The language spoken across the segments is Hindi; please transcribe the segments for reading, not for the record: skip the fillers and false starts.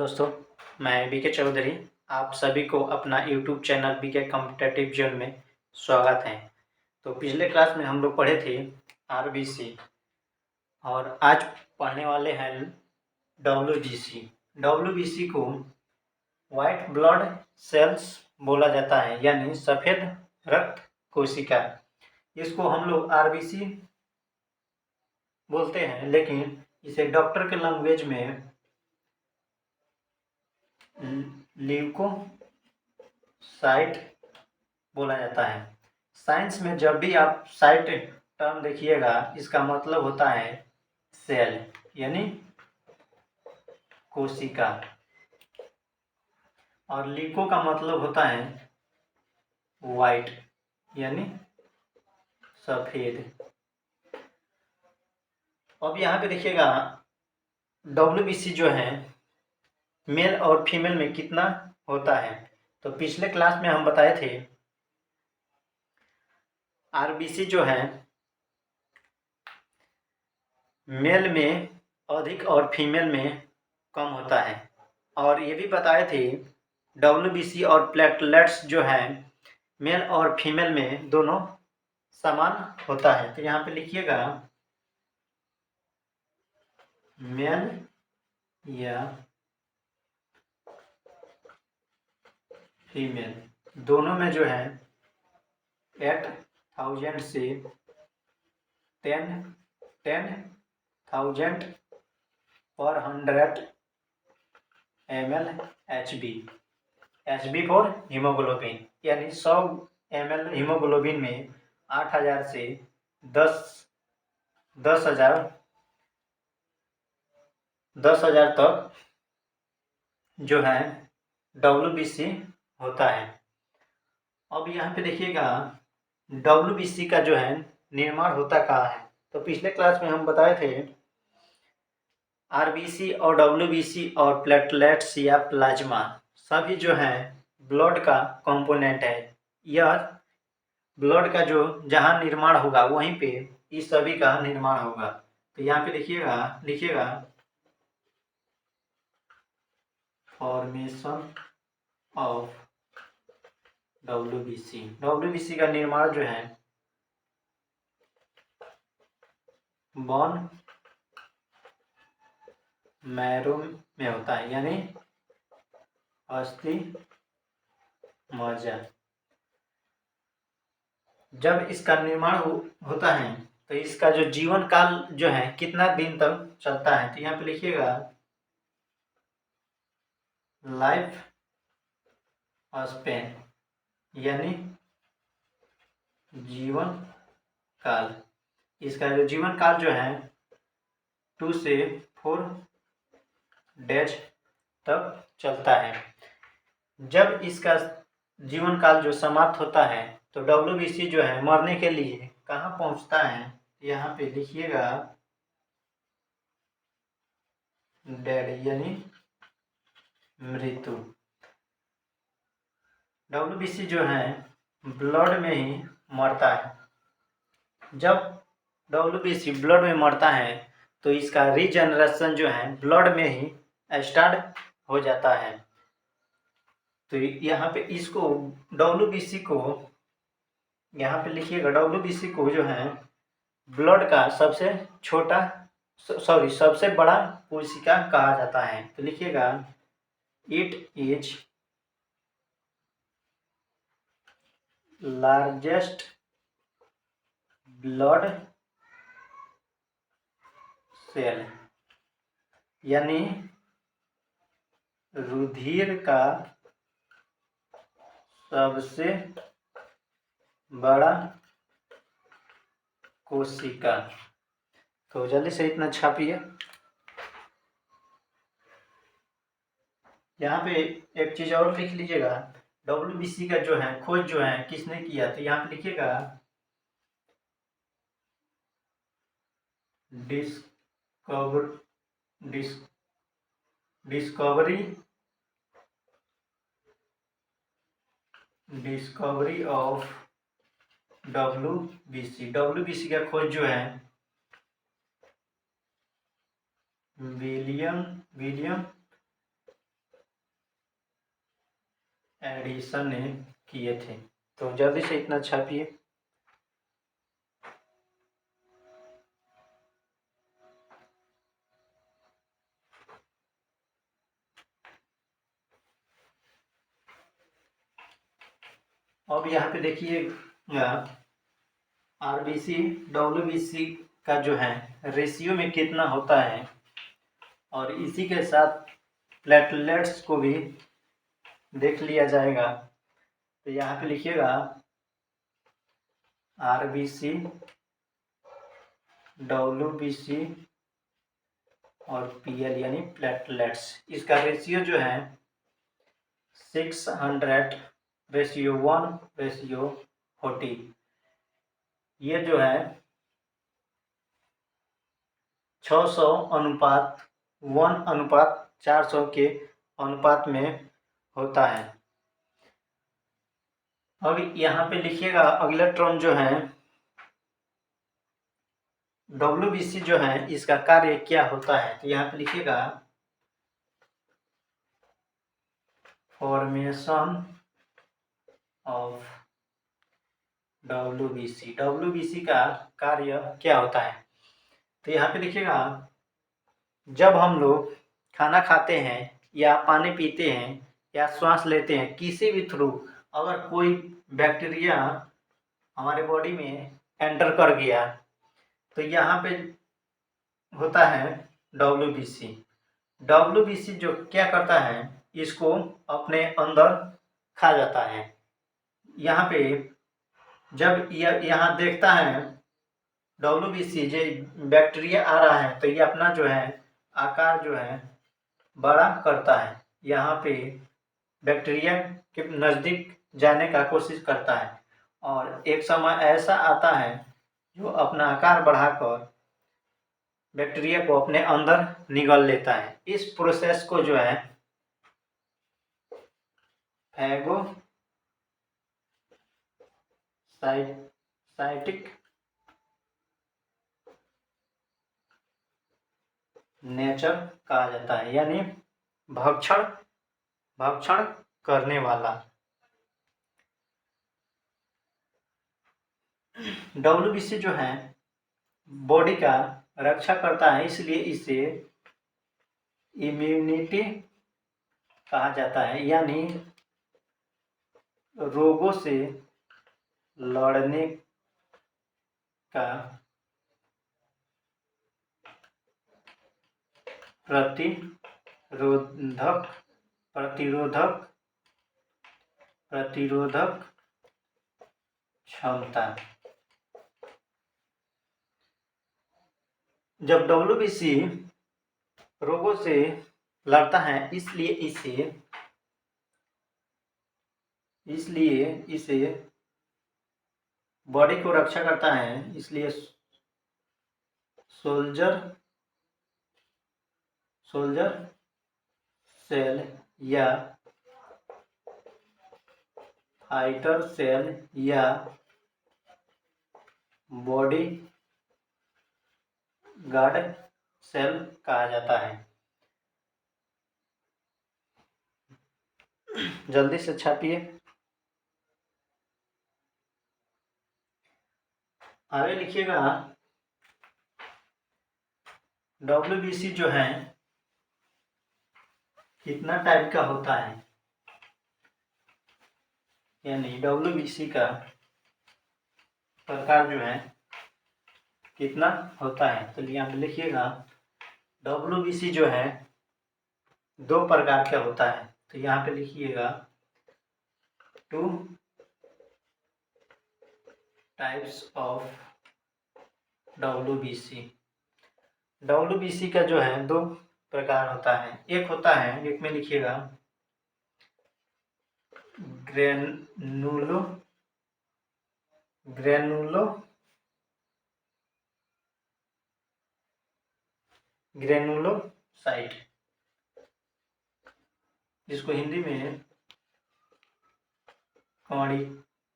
दोस्तों, मैं बीके चौधरी आप सभी को अपना YouTube channel BK competitive zone में स्वागत है। तो पिछले क्लास में हम लोग पढ़े थे आरबीसी और आज पढ़ने वाले हैं डब्ल्यूबीसी। डब्ल्यूबीसी को वाइट ब्लड सेल्स बोला जाता है, यानी सफ़ेद रक्त कोशिका। इसको हम लोग आरबीसी बोलते हैं, लेकिन इसे डॉक्टर के लैंग्वेज में ल्यूकोसाइट बोला जाता है। साइंस में जब भी आप साइट टर्म देखिएगा, इसका मतलब होता है सेल यानी कोशिका, और ल्यूको का मतलब होता है वाइट यानी सफेद। अब यहाँ पे देखिएगा डब्ल्यूबीसी जो है मेल और फीमेल में कितना होता है। तो पिछले क्लास में हम बताए थे आरबीसी जो है मेल में अधिक और फीमेल में कम होता है, और ये भी बताए थे डब्ल्यूबीसी और प्लेटलेट्स जो है मेल और फीमेल में दोनों समान होता है। तो यहाँ पे लिखिएगा मेल या फीमेल दोनों में जो है 8,000 से 10,000 पर 100 ml HB फॉर हीमोग्लोबिन, यानी 100 ml हीमोग्लोबिन में 8,000 से 10,000 तक जो है डब्ल्यूबीसी होता है। अब यहाँ पे देखिएगा डब्ल्यूबीसी का जो है निर्माण होता कहाँ है। तो पिछले क्लास में हम बताए थे आरबीसी और डब्ल्यूबीसी और प्लेटलेट्स या प्लाज्मा सभी जो है ब्लड का कंपोनेंट है। यह ब्लड का जो जहाँ निर्माण होगा वहीं पे इस सभी का निर्माण होगा। तो यहाँ पे लिखिएगा फॉर्मेशन ऑफ डब्ल्यूबीसी। डब्ल्यूबीसी का निर्माण जो है बोन मैरो में होता है, यानी अस्थि मज्जा। जब इसका निर्माण होता है तो इसका जो जीवन काल जो है कितना दिन तक चलता है। तो यहाँ पे लिखिएगा लाइफ स्पेन यानी जीवन काल। इसका जो जीवन काल जो है 2 से 4 डेज तक चलता है। जब इसका जीवन काल जो समाप्त होता है तो डब्ल्यूबीसी जो है मरने के लिए कहाँ पहुँचता है। यहाँ पे लिखिएगा डेड यानी मृत्यु। डब्ल्यूबीसी जो है ब्लड में ही मरता है। जब डब्ल्यूबीसी ब्लड में मरता है तो इसका रीजनरेशन जो है ब्लड में ही स्टार्ट हो जाता है। तो यहाँ पे इसको डब्ल्यूबीसी को यहाँ पे लिखिएगा डब्ल्यूबीसी को जो है ब्लड का सबसे बड़ा कोशिका कहा जाता है। तो लिखिएगा it is largest blood cell, यानी रुधिर का सबसे बड़ा कोशिका। तो जल्दी से इतना छापिए। यहाँ पे एक चीज और लिख लीजिएगा, डब्ल्यूबीसी का जो है खोज जो है किसने किया। तो यहाँ पे लिखिएगा डिस्कवरी ऑफ डब्ल्यूबीसी। डब्ल्यूबीसी का खोज जो है विलियम एडिशन किए थे। तो जल्दी से इतना छापिए। अब यहाँ पे देखिए आरबीसी डब्ल्यूबीसी का जो है रेशियो में कितना होता है, और इसी के साथ प्लेटलेट्स को भी देख लिया जाएगा। तो यहाँ पे लिखिएगा आरबीसी डब्ल्यूबीसी और पीएल यानी प्लेटलेट्स, इसका रेशियो जो है 600:1:40। ये जो है 600:1:400 के अनुपात में होता है। अब यहाँ पे लिखिएगा अगला टर्म जो है डब्ल्यूबीसी जो है इसका कार्य क्या होता है। तो यहाँ पे लिखिएगा फॉर्मेशन ऑफ डब्ल्यूबीसी। डब्ल्यूबीसी का कार्य क्या होता है। तो यहाँ पे लिखिएगा जब हम लोग खाना खाते हैं या पानी पीते हैं या श्वास लेते हैं, किसी भी थ्रू अगर कोई बैक्टीरिया हमारे बॉडी में एंटर कर गया तो यहाँ पे होता है डब्ल्यूबीसी। डब्ल्यूबीसी जो क्या करता है इसको अपने अंदर खा जाता है। यहाँ पे जब यहाँ देखता है डब्ल्यूबीसी जो बैक्टीरिया आ रहा है तो ये अपना जो है आकार जो है बड़ा करता है, यहाँ पे बैक्टीरिया के नज़दीक जाने का कोशिश करता है, और एक समय ऐसा आता है जो अपना आकार बढ़ाकर बैक्टीरिया को अपने अंदर निगल लेता है। इस प्रोसेस को जो है फैगोसाइटिक नेचर कहा जाता है, यानी भक्षण करने वाला। डब्ल्यूबीसी जो है बॉडी का रक्षा करता है, इसलिए इसे इम्यूनिटी कहा जाता है, यानी रोगों से लड़ने का प्रतिरोधक क्षमता। जब डब्ल्यूबीसी रोगों से लड़ता है इसलिए इसे बॉडी को रक्षा करता है, इसलिए सोल्जर सेल या फाइटर सेल या बॉडी गार्ड सेल कहा जाता है। जल्दी से छापिए। आगे लिखिएगा डब्ल्यूबीसी जो है कितना टाइप का होता है, यानी डब्ल्यूबीसी का प्रकार जो है कितना होता है। तो यहाँ पे लिखिएगा डब्ल्यूबीसी जो है 2 प्रकार का होता है। तो यहाँ पे लिखिएगा 2 टाइप्स ऑफ डब्ल्यूबीसी। डब्ल्यूबीसी का जो है 2 प्रकार होता है। एक होता है, एक में लिखिएगा ग्रेनुलोसाइट, जिसको हिंदी में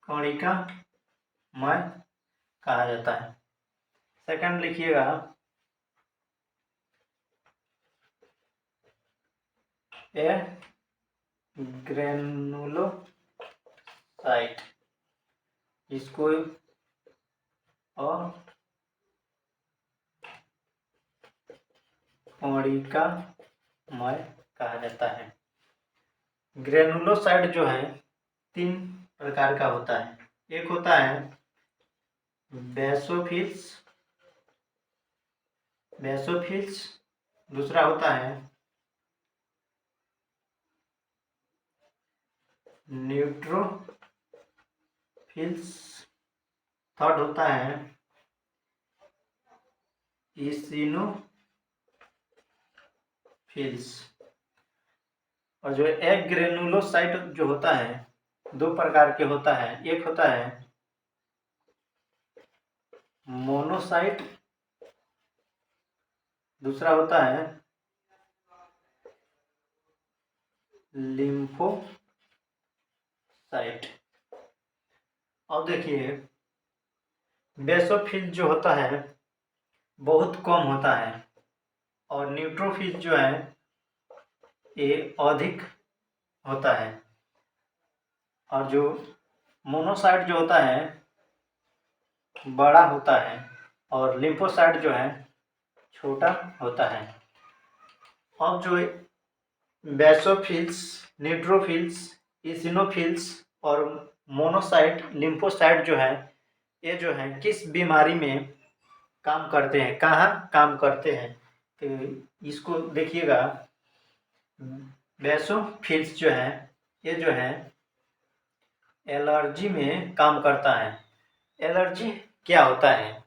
कणिकामय कहा जाता है। सेकंड लिखिएगा ग्रेनुलोसाइट, इसको कणिकामय कहा जाता है। ग्रेनुलोसाइट जो है 3 प्रकार का होता है। एक होता है बेसोफिल्स, दूसरा होता है न्यूट्रोफिल्स, थर्ड होता है इसिनोफिल्स। और जो एक ग्रेनुलोसाइट जो होता है 2 प्रकार के होता है। एक होता है मोनोसाइट, दूसरा होता है लिम्फोसाइट। अब देखिए बेसोफिल जो होता है बहुत कम होता है और न्यूट्रोफिल जो है ये अधिक होता है। और जो मोनोसाइट जो होता है बड़ा होता है और लिम्फोसाइट जो है छोटा होता है। अब जो बेसोफिल्स, न्यूट्रोफिल्स, इसिनोफिल्स और मोनोसाइट, लिम्फोसाइट जो है ये जो है किस बीमारी में काम करते हैं, कहाँ काम करते हैं, तो इसको देखिएगा। बेसोफिल्स जो है ये जो है एलर्जी में काम करता है। एलर्जी क्या होता है,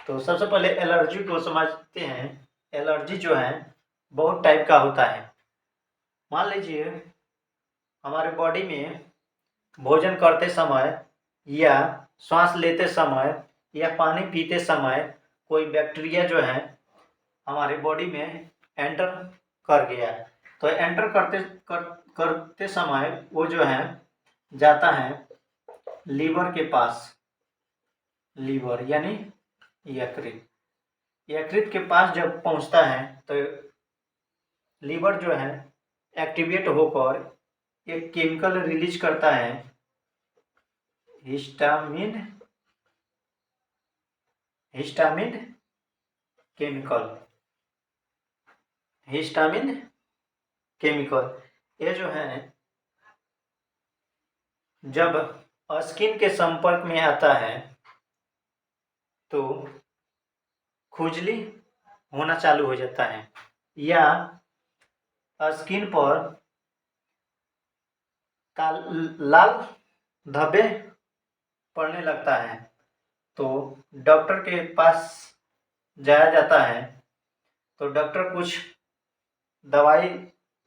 तो सबसे पहले एलर्जी को समझते हैं। एलर्जी जो है बहुत टाइप का होता है। मान लीजिए हमारे बॉडी में भोजन करते समय या सांस लेते समय या पानी पीते समय कोई बैक्टीरिया जो है हमारे बॉडी में एंटर कर गया, तो एंटर करते समय वो जो है जाता है लीवर के पास। लीवर यानी यकृत के पास जब पहुंचता है तो लीवर जो है एक्टिवेट होकर एक केमिकल रिलीज करता है हिस्टामिन केमिकल। ये जो है जब स्किन के संपर्क में आता है तो खुजली होना चालू हो जाता है या स्किन पर लाल धब्बे पड़ने लगता है, तो डॉक्टर के पास जाया जाता है। तो डॉक्टर कुछ दवाई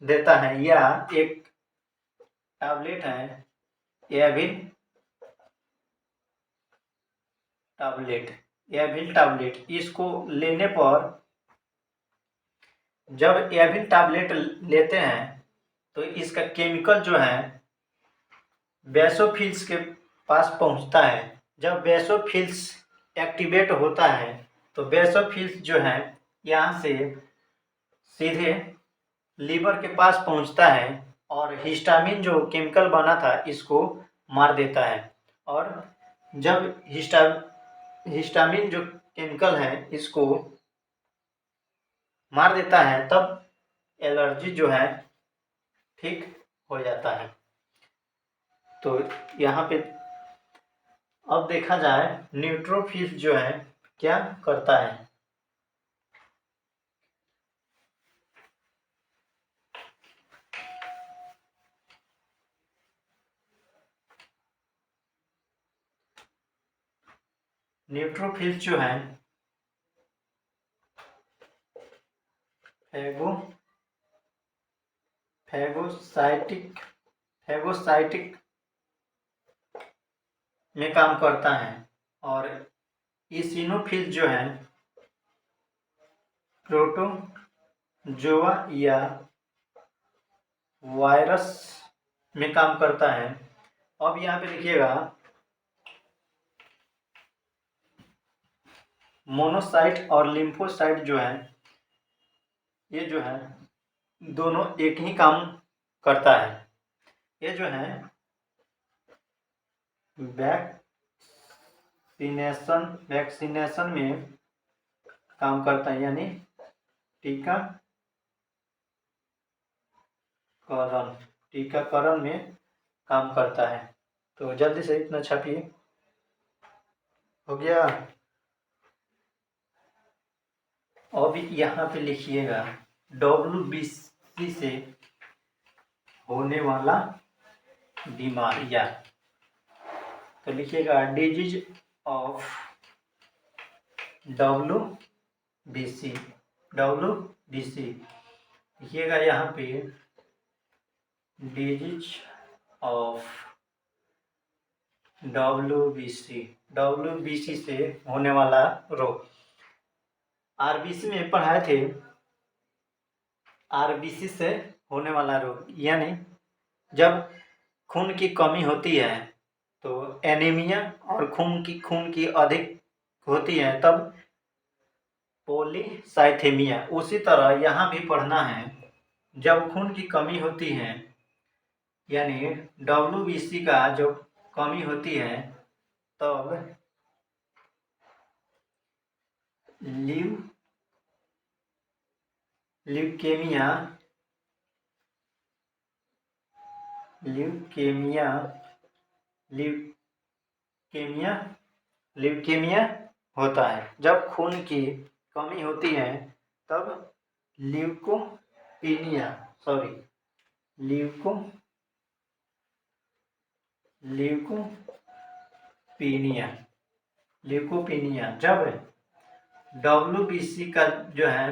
देता है या एक टैबलेट है एविल टैबलेट। इसको लेने पर जब एविल टैबलेट लेते हैं तो इसका केमिकल जो है बेसोफिल्स के पास पहुंचता है। जब बेसोफिल्स एक्टिवेट होता है तो बेसोफिल्स जो है यहाँ से सीधे लीवर के पास पहुंचता है और हिस्टामिन जो केमिकल बना था इसको मार देता है। और जब हिस्टामिन जो केमिकल है इसको मार देता है तब एलर्जी जो है ठीक हो जाता है। तो यहाँ पे अब देखा जाए न्यूट्रोफिल्स जो है क्या करता है। न्यूट्रोफिल्स जो है फैगोसाइटिक में काम करता है और इसिनोफिल जो है प्रोटोजोआ या वायरस में काम करता है। अब यहाँ पे देखिएगा मोनोसाइट और लिम्फोसाइट जो है ये जो है दोनों एक ही काम करता है। ये जो है वैक्सीनेशन में काम करता है, यानी टीकाकरण में काम करता है। तो जल्दी से इतना छापिए। हो गया। अब यहाँ पे लिखिएगा WBC से होने वाला बीमारियाँ। तो लिखिएगा डिजीज ऑफ WBC लिखिएगा यहाँ पे डिजीज ऑफ WBC से होने वाला रोग। RBC में पढ़ाए थे, RBC से होने वाला रोग यानी जब खून की कमी होती है तो एनीमिया, और खून की अधिक होती है तब पॉलीसाइथेमिया। उसी तरह यहाँ भी पढ़ना है, जब खून की कमी होती है यानी WBC का जो कमी होती है तब ल्यूकेमिया होता है। जब खून की कमी होती है तब ल्यूकोपीनिया जब WBC का जो है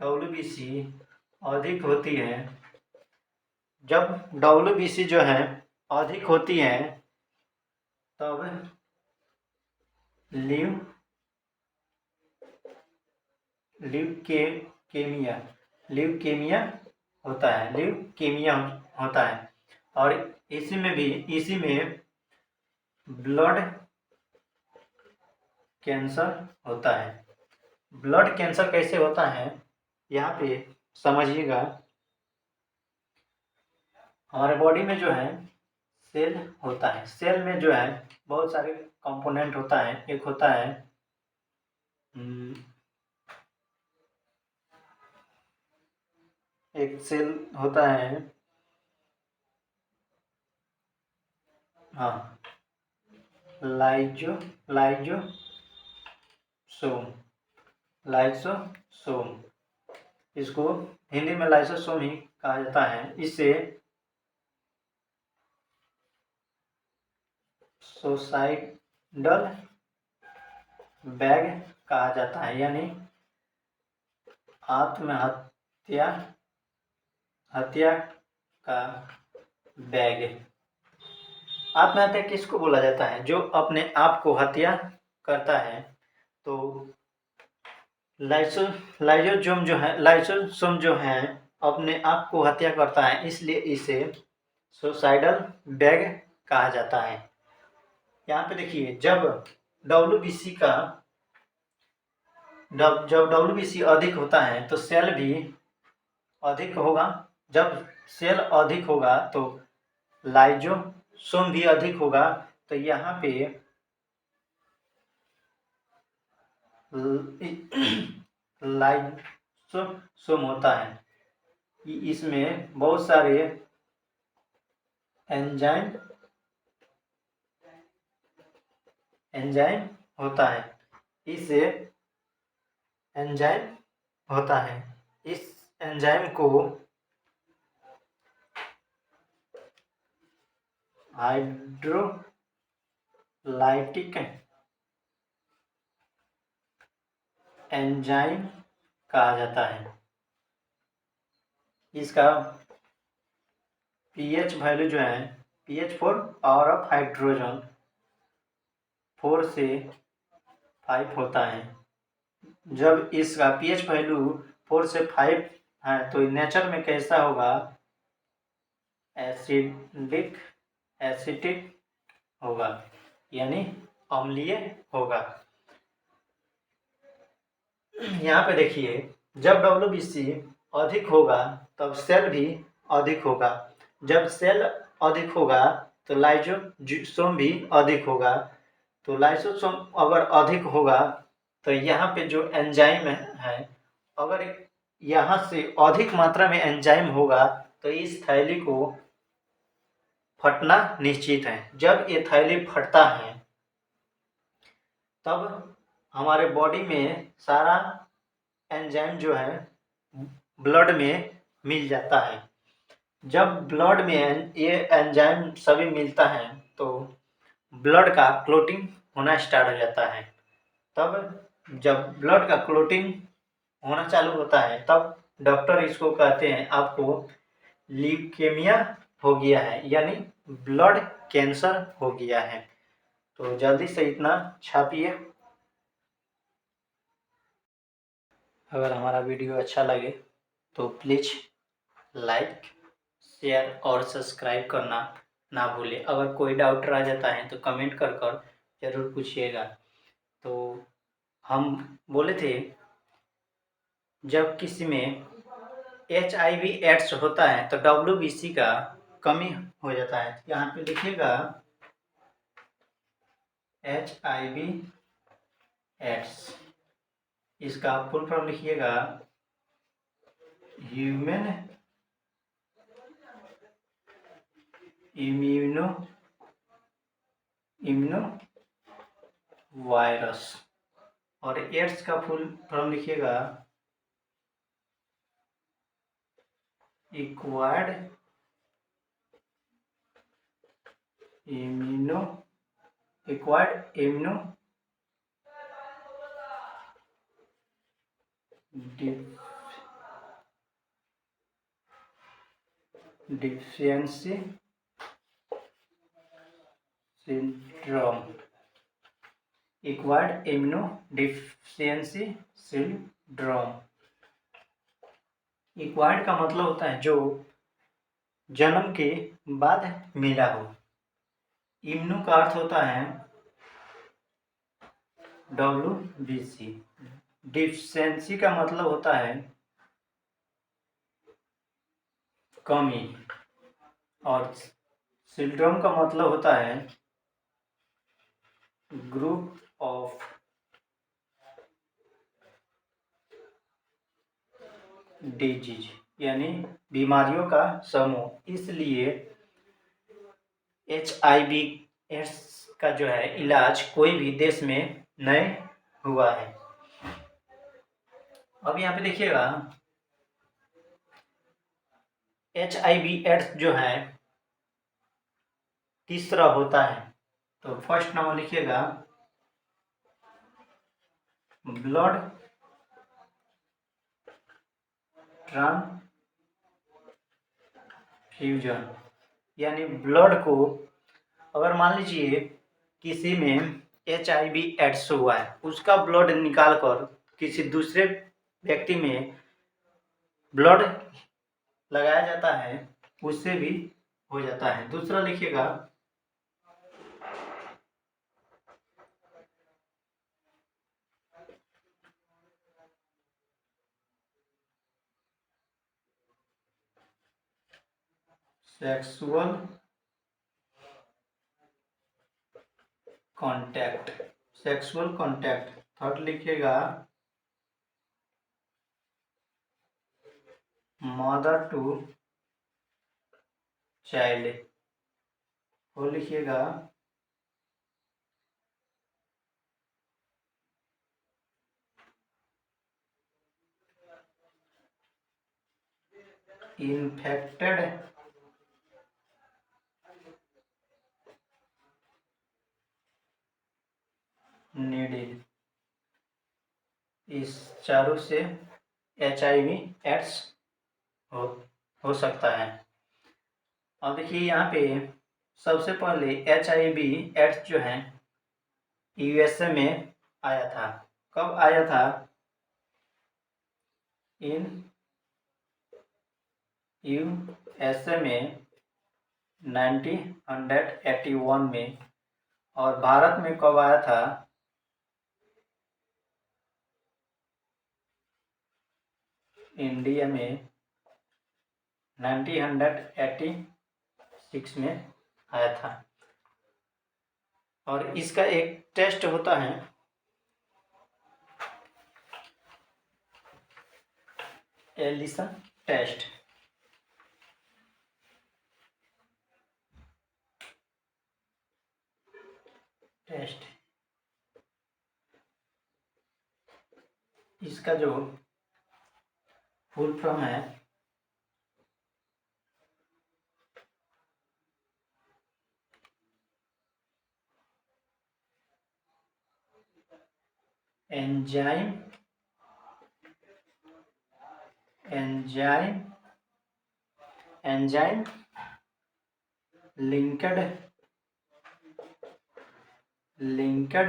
WBC अधिक होती है, जब WBC जो है अधिक होती है तब ल्यूकेमिया होता है। और इसी में ब्लड कैंसर होता है। ब्लड कैंसर कैसे होता है यहाँ पे समझिएगा। हमारे बॉडी में जो है सेल होता है, सेल में जो है बहुत सारे कंपोनेंट होता है। एक होता है एक सेल होता है लाइसोसोम। इसको हिंदी में लाइसोसोम ही कहा जाता है। इसे सुसाइडल बैग कहा जाता है, यानी आत्महत्या का बैग। आत्महत्या किसको बोला जाता है? जो अपने आप को हत्या करता है। तो लाइसोसोम जो है अपने आप को हत्या करता है, इसलिए इसे सुसाइडल बैग कहा जाता है। यहाँ पे देखिए, जब WBC अधिक होता है तो सेल भी अधिक होगा। जब सेल अधिक होगा तो लाइसोसोम भी अधिक होगा। तो यहाँ पे लाइसोसोम होता है, इसमें बहुत सारे एंजाइम होता है। इस एंजाइम को हाइड्रोलाइटिक एंजाइम कहा जाता है। इसका pH वैल्यू जो है pH 4 पावर ऑफ हाइड्रोजन 4 से 5 होता है। जब इसका pH वैल्यू 4 से 5 है तो नेचर में कैसा होगा? एसिडिक होगा, यानी अम्लीय होगा। यहाँ पे देखिए, जब WBC अधिक होगा तब सेल भी अधिक होगा। जब सेल अधिक होगा तो लाइसोसोम भी अधिक होगा। तो लाइसोसोम अगर अधिक होगा तो यहाँ पे जो एंजाइम है, अगर यहाँ से अधिक मात्रा में एंजाइम होगा तो इस थैली को फटना निश्चित है। जब ये थैली फटता है तब हमारे बॉडी में सारा एंजाइम जो है ब्लड में मिल जाता है। जब ब्लड में ये एंजाइम सभी मिलता है तो ब्लड का क्लोटिंग होना स्टार्ट हो जाता है। तब जब ब्लड का क्लोटिंग होना चालू होता है तब डॉक्टर इसको कहते हैं आपको ल्यूकेमिया हो गया है, यानी ब्लड कैंसर हो गया है। तो जल्दी से इतना छापिए। अगर हमारा वीडियो अच्छा लगे तो प्लीज़ लाइक, शेयर और सब्सक्राइब करना ना भूलें। अगर कोई डाउट रह जाता है तो कमेंट कर कर ज़रूर पूछिएगा। तो हम बोले थे जब किसी में HIV एड्स होता है तो WBC का कमी हो जाता है। यहाँ पे लिखिएगा HIV एड्स, इसका फुल फॉर्म लिखिएगा ह्यूमन इम्यूनो वायरस, और एड्स का फुल फॉर्म लिखिएगा acquired immuno deficiency syndrome. Acquired immuno deficiency syndrome. Acquired का मतलब होता है जो जन्म के बाद मिला हो। इम्यूनो का अर्थ होता है WBC। डिफिशियंसी का मतलब होता है कमी, और सिंड्रोम का मतलब होता है ग्रुप ऑफ डिजीज, यानी बीमारियों का समूह। इसलिए HIV एड्स का जो है इलाज कोई भी देश में नहीं हुआ है। अब यहाँ पे देखिएगा HIV एड्स जो है किस तरह होता है। तो फर्स्ट नंबर लिखिएगा ब्लड ट्रांसफ्यूजन, यानी ब्लड को, अगर मान लीजिए किसी में HIV एड्स हुआ है, उसका ब्लड निकाल कर किसी दूसरे व्यक्ति में ब्लड लगाया जाता है, उससे भी हो जाता है। दूसरा लिखिएगा सेक्सुअल कांटेक्ट। थर्ड लिखिएगा मदर टू चाइल्ड। वो लिखिएगा इन्फेक्टेड नीडल। इस चारों से HIV एड्स हो सकता है। अब देखिए यहाँ पे सबसे पहले HIV एड्स जो है USA में आया था। कब आया था? इन USA में 1981 में। और भारत में कब आया था? इंडिया में 1989 6 में आया था। और इसका एक टेस्ट होता है एलिसन टेस्ट। इसका जो फुल फॉर्म है enzyme linked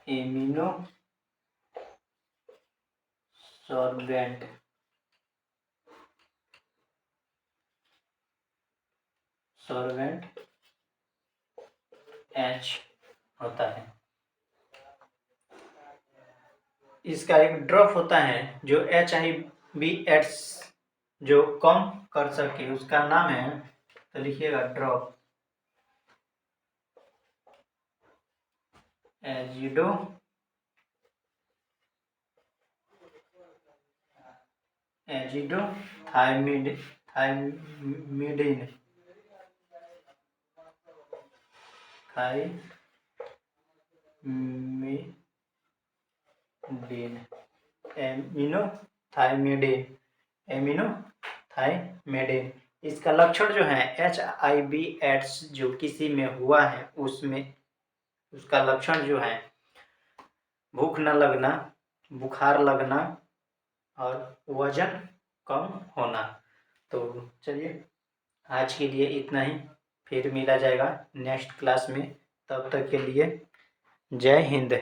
amino solvent H होता है। इसका एक ड्रॉप होता है जो HIV एड्स जो कम कर सके, उसका नाम है, तो लिखिएगा ड्रॉप एजिडोथाइमिडिन एमिनोथाइमिडिन। इसका लक्षण जो है HIV एड्स जो किसी में हुआ है उसमें उसका लक्षण जो है भूख न लगना, बुखार लगना और वजन कम होना। तो चलिए आज के लिए इतना ही, फिर मिला जाएगा नेक्स्ट क्लास में। तब तक के लिए जय हिंद।